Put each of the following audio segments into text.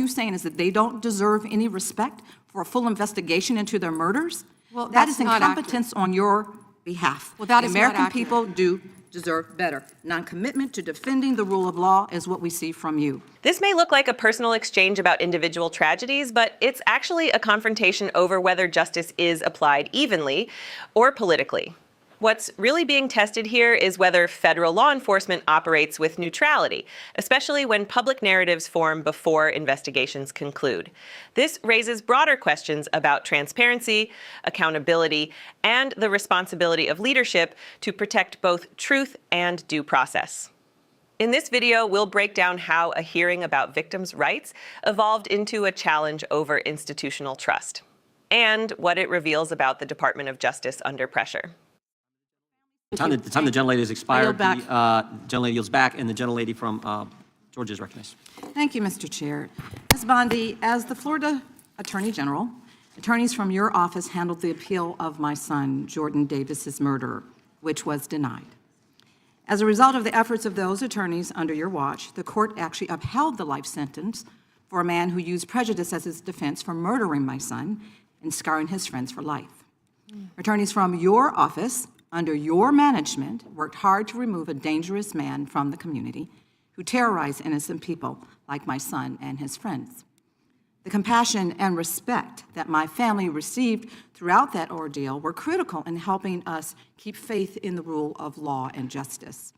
you saying is that they don't deserve any respect for a full investigation into their murders? Well, that that's is not incompetence on your behalf. Well, that the is not American accurate. people do deserve better. Non-commitment to defending the rule of law is what we see from you. This may look like a personal exchange about individual tragedies, but it's actually a confrontation over whether justice is applied evenly or politically. What's really being tested here is whether federal law enforcement operates with neutrality, especially when public narratives form before investigations conclude. This raises broader questions about transparency, accountability, and the responsibility of leadership to protect both truth and due process. In this video, we'll break down how a hearing about victims' rights evolved into a challenge over institutional trust, and what it reveals about the Department of Justice under pressure. The time the gentlelady has expired, the back. gentlelady yields back, and the gentlelady from Georgia is recognized. Thank you, Mr. Chair. Ms. Bondi, as the Florida Attorney General, attorneys from your office handled the appeal of my son, Jordan Davis's murder, which was denied. As a result of the efforts of those attorneys under your watch, the court actually upheld the life sentence for a man who used prejudice as his defense for murdering my son and scarring his friends for life. Attorneys from your office, under your management, worked hard to remove a dangerous man from the community who terrorized innocent people like my son and his friends. The compassion and respect that my family received throughout that ordeal were critical in helping us keep faith in the rule of law and justice.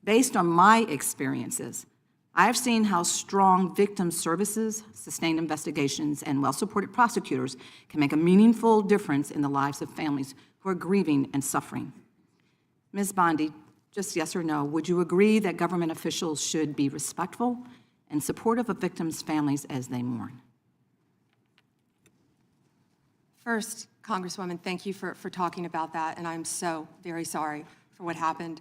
Based on my experiences, I have seen how strong victim services, sustained investigations, and well-supported prosecutors can make a meaningful difference in the lives of families who are grieving and suffering. Ms. Bondi, just yes or no, would you agree that government officials should be respectful and supportive of victims' families as they mourn? First, Congresswoman, thank you for talking about that, and I'm so very sorry for what happened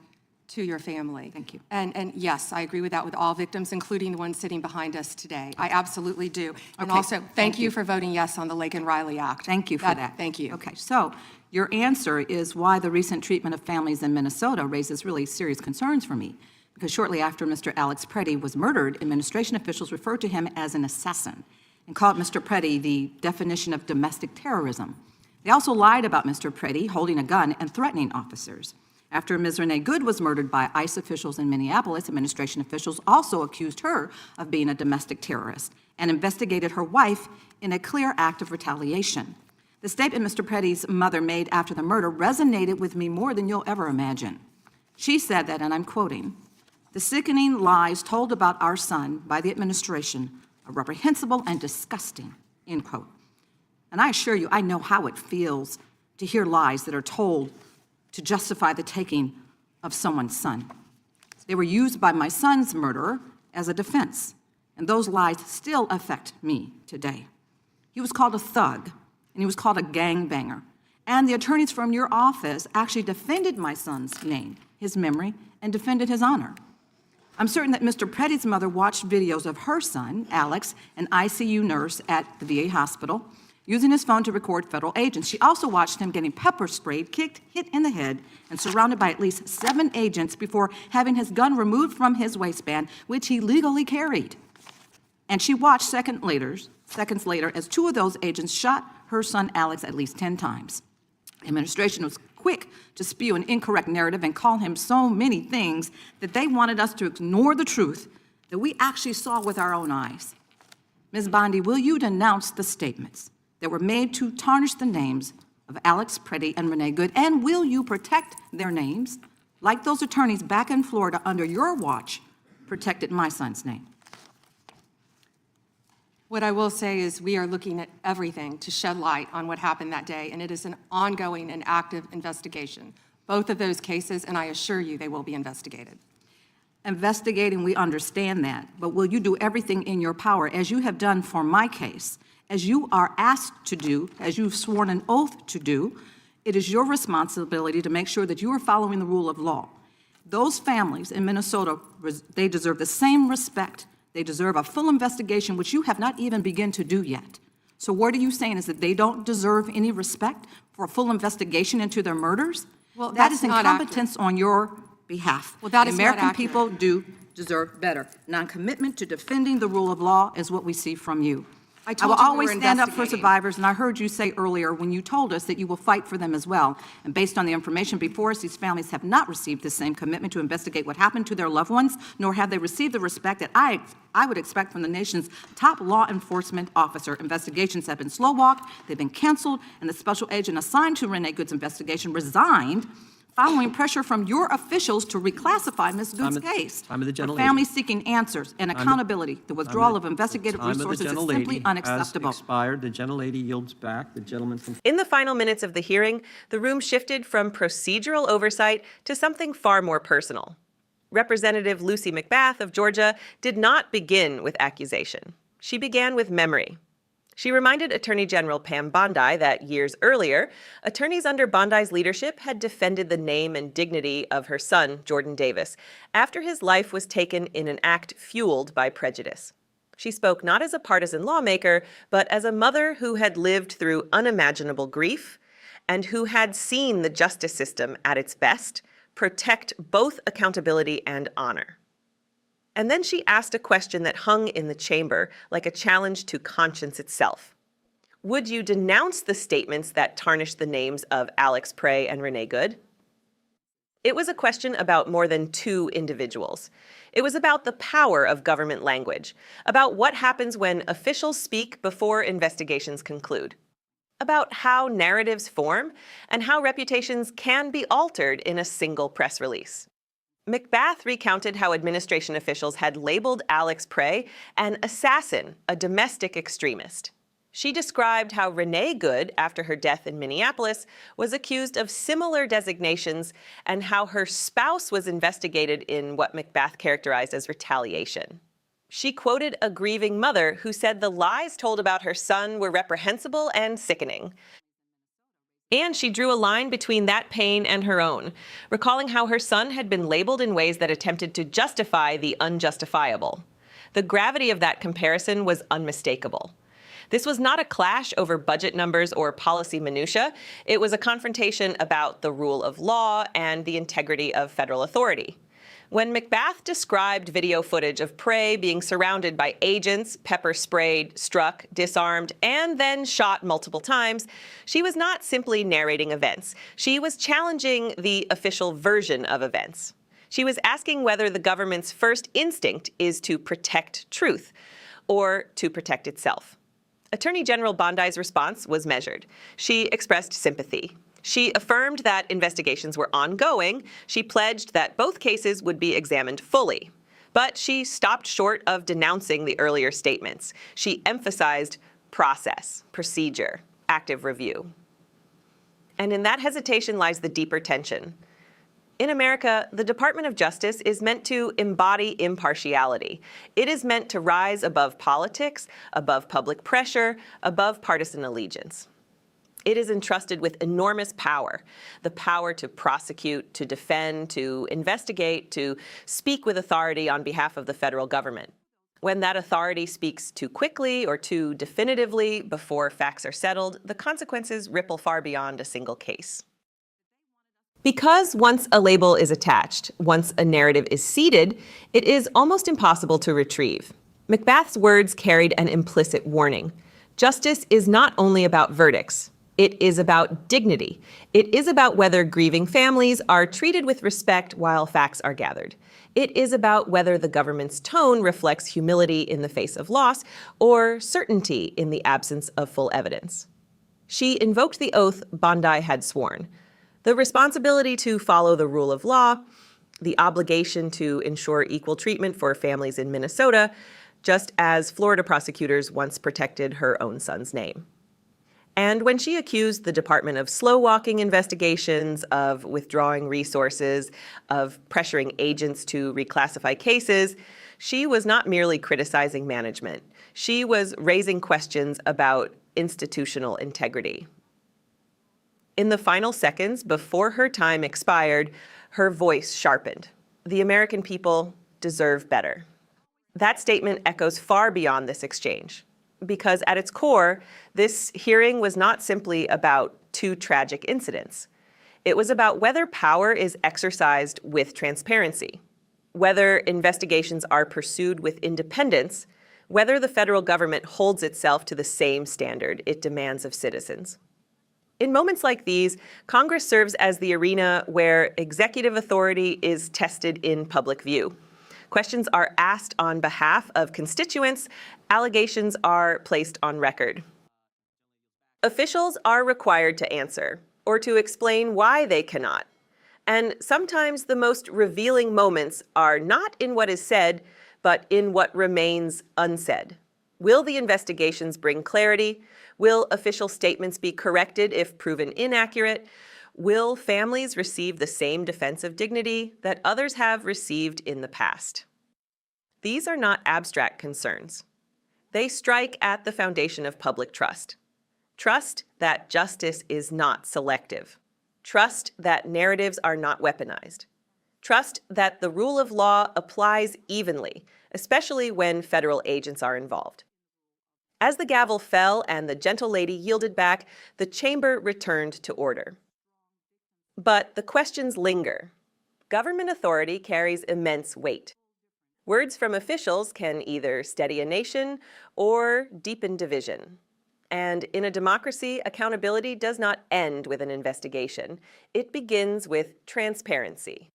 to your family. Thank you. And yes, I agree with that with all victims, including the ones sitting behind us today. I absolutely do. And Okay, also, thank you for voting yes on the Laken Riley Act. Thank you for that. Thank you. Okay, so your answer is why the recent treatment of families in Minnesota raises really serious concerns for me. Because shortly after Mr. Alex Preddy was murdered, administration officials referred to him as an assassin and called Mr. Preddy the definition of domestic terrorism. They also lied about Mr. Preddy holding a gun and threatening officers. After Ms. Renee Good was murdered by ICE officials in Minneapolis, administration officials also accused her of being a domestic terrorist and investigated her wife in a clear act of retaliation. The statement Mr. Preddy's mother made after the murder resonated with me more than you'll ever imagine. She said that, and I'm quoting, "The sickening lies told about our son by the administration are reprehensible and disgusting," end quote. And I assure you, I know how it feels to hear lies that are told to justify the taking of someone's son. They were used by my son's murderer as a defense, and those lies still affect me today. He was called a thug, and he was called a gangbanger, and the attorneys from your office actually defended my son's name, his memory, and defended his honor. I'm certain that Mr. Preddy's mother watched videos of her son, Alex, an ICU nurse at the VA hospital, using his phone to record federal agents. She also watched him getting pepper sprayed, kicked, hit in the head, and surrounded by at least 7 agents before having his gun removed from his waistband, which he legally carried. And she watched seconds later as 2 of those agents shot her son Alex at least 10 times. The administration was quick to spew an incorrect narrative and call him so many things that they wanted us to ignore the truth that we actually saw with our own eyes. Ms. Bondi, will you denounce the statements that were made to tarnish the names of Alex Preddy and Renee Good, and will you protect their names like those attorneys back in Florida under your watch protected my son's name? What I will say is we are looking at everything to shed light on what happened that day, and it is an ongoing and active investigation. Both of those cases, and I assure you they will be investigated. Investigating, we understand that, but will you do everything in your power, as you have done for my case, as you are asked to do, as you've sworn an oath to do? It is your responsibility to make sure that you are following the rule of law. Those families in Minnesota, they deserve the same respect. They deserve a full investigation, which you have not even begun to do yet. So what are you saying, is that they don't deserve any respect for a full investigation into their murders? Well, that is that's not incompetence on your behalf. Well, that The is not American accurate. people do deserve better. Non-commitment to defending the rule of law is what we see from you. I I told will you we always were stand up for investigating. survivors, and I heard you say earlier when you told us that you will fight for them as well. And based on the information before us, these families have not received the same commitment to investigate what happened to their loved ones, nor have they received the respect that I would expect from the nation's top law enforcement officer. Investigations have been slow-walked, they've been canceled, and the special agent assigned to Renee Good's investigation resigned following pressure from your officials to reclassify Ms. Good's case. Time of the For gentlelady. families seeking answers and accountability, the withdrawal of investigative Time of the resources is gentlelady simply unacceptable. has expired. The gentlelady yields back. The gentleman from In the final minutes of the hearing, the room shifted from procedural oversight to something far more personal. Representative Lucy McBath of Georgia did not begin with accusation. She began with memory. She reminded Attorney General Pam Bondi that years earlier, attorneys under Bondi's leadership had defended the name and dignity of her son, Jordan Davis, after his life was taken in an act fueled by prejudice. She spoke not as a partisan lawmaker, but as a mother who had lived through unimaginable grief and who had seen the justice system at its best protect both accountability and honor. And then she asked a question that hung in the chamber like a challenge to conscience itself. Would you denounce the statements that tarnished the names of Alex Prey and Renee Good? It was a question about more than two individuals. It was about the power of government language, about what happens when officials speak before investigations conclude, about how narratives form and how reputations can be altered in a single press release. McBath recounted how administration officials had labeled Alex Prey an assassin, a domestic extremist. She described how Renee Good, after her death in Minneapolis, was accused of similar designations and how her spouse was investigated in what McBath characterized as retaliation. She quoted a grieving mother who said the lies told about her son were reprehensible and sickening. And she drew a line between that pain and her own, recalling how her son had been labeled in ways that attempted to justify the unjustifiable. The gravity of that comparison was unmistakable. This was not a clash over budget numbers or policy minutia. It was a confrontation about the rule of law and the integrity of federal authority. When McBath described video footage of Prey being surrounded by agents, pepper sprayed, struck, disarmed, and then shot multiple times, she was not simply narrating events. She was challenging the official version of events. She was asking whether the government's first instinct is to protect truth or to protect itself. Attorney General Bondi's response was measured. She expressed sympathy. She affirmed that investigations were ongoing. She pledged that both cases would be examined fully. But she stopped short of denouncing the earlier statements. She emphasized process, procedure, active review. And in that hesitation lies the deeper tension. In America, the Department of Justice is meant to embody impartiality. It is meant to rise above politics, above public pressure, above partisan allegiance. It is entrusted with enormous power, the power to prosecute, to defend, to investigate, to speak with authority on behalf of the federal government. When that authority speaks too quickly or too definitively before facts are settled, the consequences ripple far beyond a single case. Because once a label is attached, once a narrative is seeded, it is almost impossible to retrieve. McBath's words carried an implicit warning. Justice is not only about verdicts. It is about dignity. It is about whether grieving families are treated with respect while facts are gathered. It is about whether the government's tone reflects humility in the face of loss or certainty in the absence of full evidence. She invoked the oath Bondi had sworn. The responsibility to follow the rule of law, the obligation to ensure equal treatment for families in Minnesota, just as Florida prosecutors once protected her own son's name. And when she accused the department of slow-walking investigations, of withdrawing resources, of pressuring agents to reclassify cases, she was not merely criticizing management. She was raising questions about institutional integrity. In the final seconds before her time expired, her voice sharpened. The American people deserve better. That statement echoes far beyond this exchange, because at its core, this hearing was not simply about two tragic incidents. It was about whether power is exercised with transparency, whether investigations are pursued with independence, whether the federal government holds itself to the same standard it demands of citizens. In moments like these, Congress serves as the arena where executive authority is tested in public view. Questions are asked on behalf of constituents, allegations are placed on record. Officials are required to answer, or to explain why they cannot. And sometimes the most revealing moments are not in what is said, but in what remains unsaid. Will the investigations bring clarity? Will official statements be corrected if proven inaccurate? Will families receive the same defense of dignity that others have received in the past? These are not abstract concerns. They strike at the foundation of public trust. Trust that justice is not selective. Trust that narratives are not weaponized. Trust that the rule of law applies evenly, especially when federal agents are involved. As the gavel fell and the gentle lady yielded back, the chamber returned to order. But the questions linger. Government authority carries immense weight. Words from officials can either steady a nation or deepen division. And in a democracy, accountability does not end with an investigation. It begins with transparency.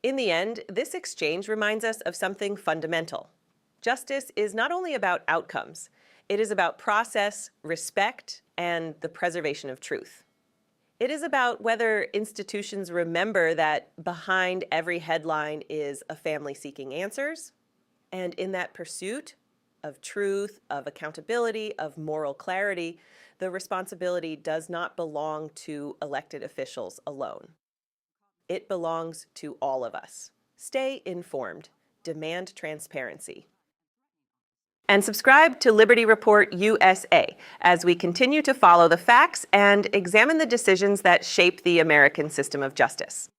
In the end, this exchange reminds us of something fundamental. Justice is not only about outcomes, it is about process, respect, and the preservation of truth. It is about whether institutions remember that behind every headline is a family seeking answers, and in that pursuit of truth, of accountability, of moral clarity, the responsibility does not belong to elected officials alone. It belongs to all of us. Stay informed. Demand transparency. And subscribe to Liberty Report USA as we continue to follow the facts and examine the decisions that shape the American system of justice.